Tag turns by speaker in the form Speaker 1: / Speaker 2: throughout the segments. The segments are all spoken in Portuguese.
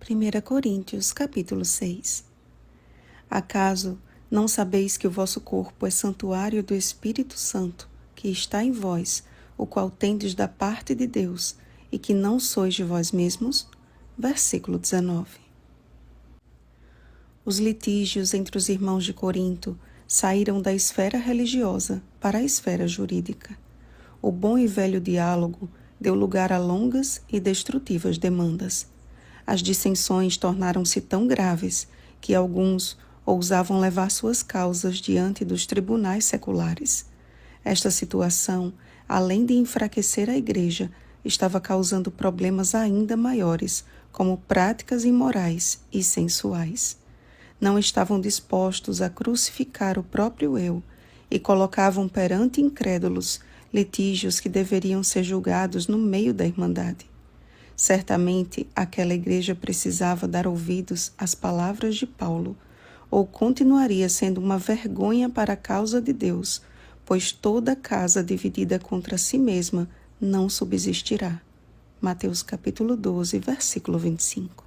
Speaker 1: 1 Coríntios, capítulo 6. Acaso não sabeis que o vosso corpo é santuário do Espírito Santo, que está em vós, o qual tendes da parte de Deus, e que não sois de vós mesmos? Versículo 19. Os litígios entre os irmãos de Corinto saíram da esfera religiosa para a esfera jurídica. O bom e velho diálogo deu lugar a longas e destrutivas demandas. As dissensões tornaram-se tão graves que alguns ousavam levar suas causas diante dos tribunais seculares. Esta situação, além de enfraquecer a Igreja, estava causando problemas ainda maiores, como práticas imorais e sensuais. Não estavam dispostos a crucificar o próprio eu e colocavam perante incrédulos litígios que deveriam ser julgados no meio da Irmandade. Certamente, aquela igreja precisava dar ouvidos às palavras de Paulo, ou continuaria sendo uma vergonha para a causa de Deus, pois toda casa dividida contra si mesma não subsistirá. Mateus capítulo 12, versículo 25.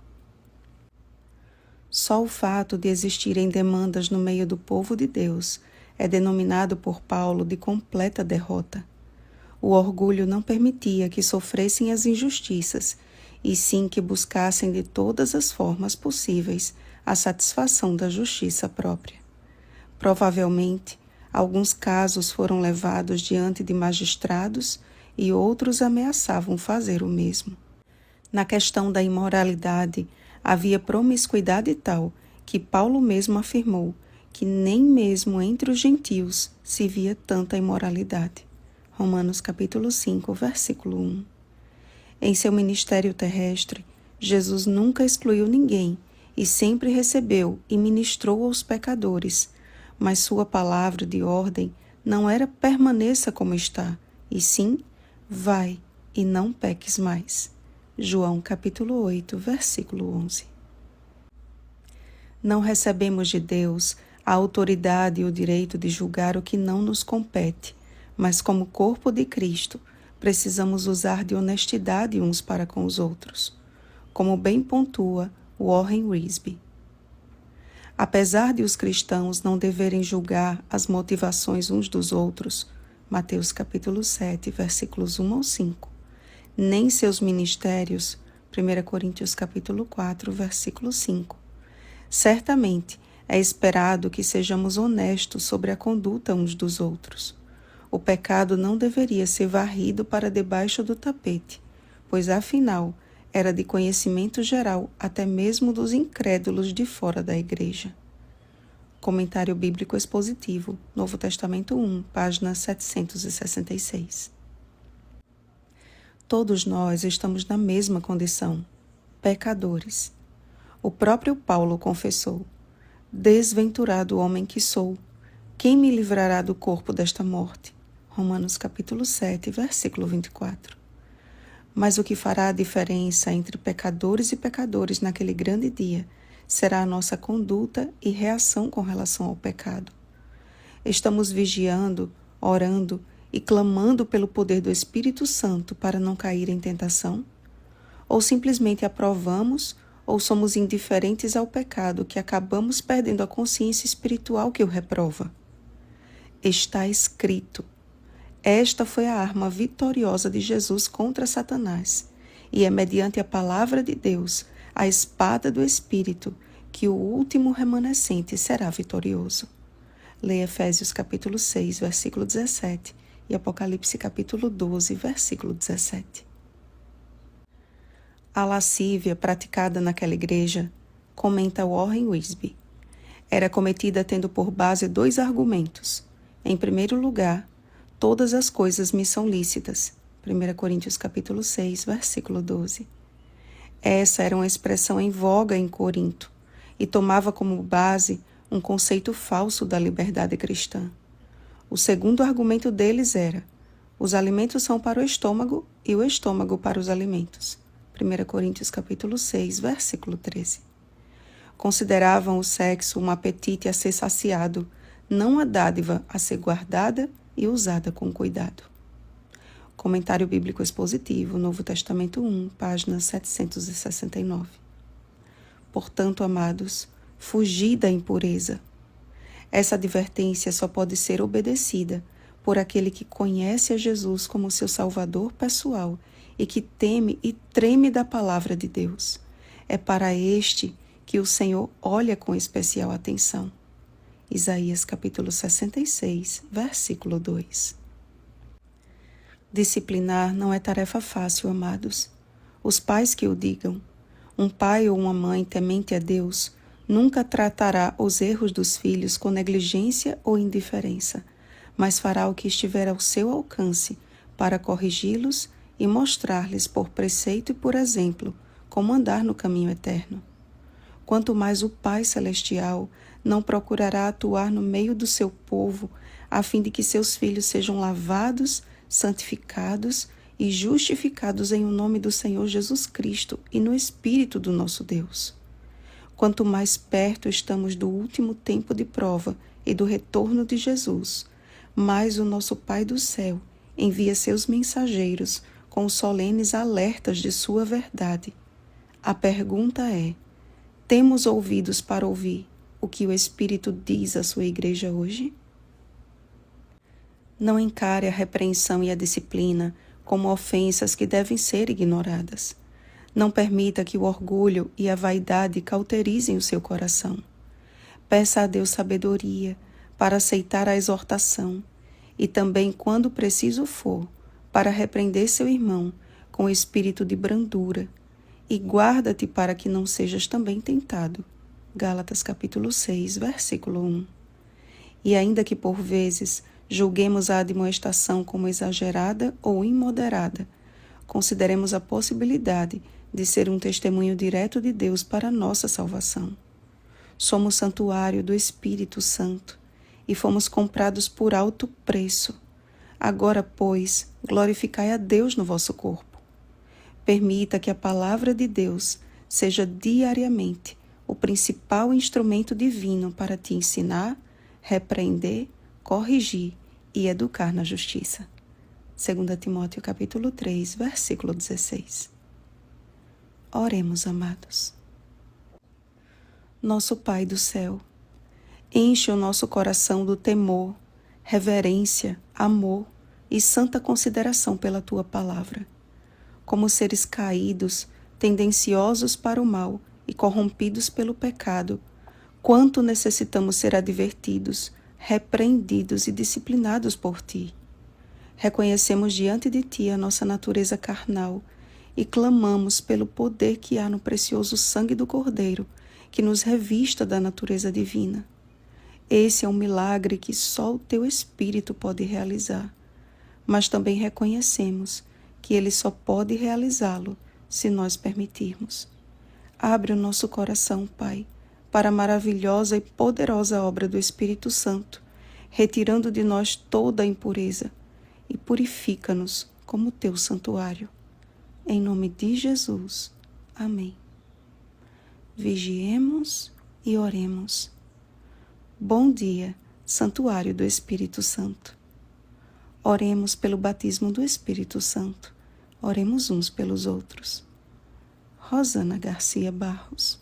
Speaker 1: Só o fato de existirem demandas no meio do povo de Deus é denominado por Paulo de completa derrota. O orgulho não permitia que sofressem as injustiças, e sim que buscassem de todas as formas possíveis a satisfação da justiça própria. Provavelmente, alguns casos foram levados diante de magistrados e outros ameaçavam fazer o mesmo. Na questão da imoralidade, havia promiscuidade tal que Paulo mesmo afirmou que nem mesmo entre os gentios se via tanta imoralidade. Romanos capítulo 5, versículo 1. Em seu ministério terrestre, Jesus nunca excluiu ninguém e sempre recebeu e ministrou aos pecadores, mas sua palavra de ordem não era permaneça como está, e sim, vai e não peques mais. João capítulo 8, versículo 11. Não recebemos de Deus a autoridade e o direito de julgar o que não nos compete, mas como corpo de Cristo, precisamos usar de honestidade uns para com os outros, como bem pontua Warren Wiersbe. Apesar de os cristãos não deverem julgar as motivações uns dos outros, Mateus capítulo 7, versículos 1 ao 5, nem seus ministérios, 1 Coríntios capítulo 4, versículo 5, certamente é esperado que sejamos honestos sobre a conduta uns dos outros. O pecado não deveria ser varrido para debaixo do tapete, pois afinal era de conhecimento geral até mesmo dos incrédulos de fora da igreja. Comentário Bíblico Expositivo, Novo Testamento 1, página 766. Todos nós estamos na mesma condição, pecadores. O próprio Paulo confessou: desventurado homem que sou, quem me livrará do corpo desta morte? Romanos capítulo 7, versículo 24. Mas o que fará a diferença entre pecadores e pecadores naquele grande dia será a nossa conduta e reação com relação ao pecado. Estamos vigiando, orando e clamando pelo poder do Espírito Santo para não cair em tentação? Ou simplesmente aprovamos ou somos indiferentes ao pecado que acabamos perdendo a consciência espiritual que o reprova? Está escrito. Esta foi a arma vitoriosa de Jesus contra Satanás, e é mediante a palavra de Deus, a espada do Espírito, que o último remanescente será vitorioso. Leia Efésios capítulo 6, versículo 17 e Apocalipse capítulo 12, versículo 17. A lascívia praticada naquela igreja, comenta Warren Wiersbe, era cometida tendo por base dois argumentos. Em primeiro lugar, todas as coisas me são lícitas. 1 Coríntios capítulo 6, versículo 12. Essa era uma expressão em voga em Corinto e tomava como base um conceito falso da liberdade cristã. O segundo argumento deles era: os alimentos são para o estômago e o estômago para os alimentos. 1 Coríntios capítulo 6, versículo 13. Consideravam o sexo um apetite a ser saciado, não uma dádiva a ser guardada e usada com cuidado. Comentário Bíblico Expositivo, Novo Testamento 1, página 769. Portanto, amados, fugi da impureza. Essa advertência só pode ser obedecida por aquele que conhece a Jesus como seu Salvador pessoal e que teme e treme da palavra de Deus. É para este que o Senhor olha com especial atenção. Isaías capítulo 66, versículo 2. Disciplinar não é tarefa fácil, amados. Os pais que o digam. Um pai ou uma mãe temente a Deus nunca tratará os erros dos filhos com negligência ou indiferença, mas fará o que estiver ao seu alcance para corrigi-los e mostrar-lhes por preceito e por exemplo como andar no caminho eterno. Quanto mais o Pai Celestial não procurará atuar no meio do seu povo, a fim de que seus filhos sejam lavados, santificados e justificados em o nome do Senhor Jesus Cristo e no Espírito do nosso Deus. Quanto mais perto estamos do último tempo de prova e do retorno de Jesus, mais o nosso Pai do céu envia seus mensageiros com os solenes alertas de sua verdade. A pergunta é: temos ouvidos para ouvir o que o Espírito diz à sua igreja hoje? Não encare a repreensão e a disciplina como ofensas que devem ser ignoradas. Não permita que o orgulho e a vaidade cauterizem o seu coração. Peça a Deus sabedoria para aceitar a exortação e também, quando preciso for, para repreender seu irmão com espírito de brandura. E guarda-te para que não sejas também tentado. Gálatas capítulo 6, versículo 1. E ainda que por vezes julguemos a admoestação como exagerada ou imoderada, consideremos a possibilidade de ser um testemunho direto de Deus para a nossa salvação. Somos santuário do Espírito Santo e fomos comprados por alto preço. Agora, pois, glorificai a Deus no vosso corpo. Permita que a palavra de Deus seja diariamente o principal instrumento divino para te ensinar, repreender, corrigir e educar na justiça. 2 Timóteo capítulo 3, versículo 16. Oremos, amados. Nosso Pai do céu, enche o nosso coração do temor, reverência, amor e santa consideração pela Tua palavra. Como seres caídos, tendenciosos para o mal e corrompidos pelo pecado, quanto necessitamos ser advertidos, repreendidos e disciplinados por Ti. Reconhecemos diante de Ti a nossa natureza carnal e clamamos pelo poder que há no precioso sangue do Cordeiro, que nos revista da natureza divina. Esse é um milagre que só o Teu Espírito pode realizar, mas também reconhecemos que Ele só pode realizá-lo se nós permitirmos. Abre o nosso coração, Pai, para a maravilhosa e poderosa obra do Espírito Santo, retirando de nós toda a impureza e purifica-nos como Teu santuário. Em nome de Jesus. Amém. Vigiemos e oremos. Bom dia, Santuário do Espírito Santo. Oremos pelo batismo do Espírito Santo. Oremos uns pelos outros. Rosana Garcia Barros.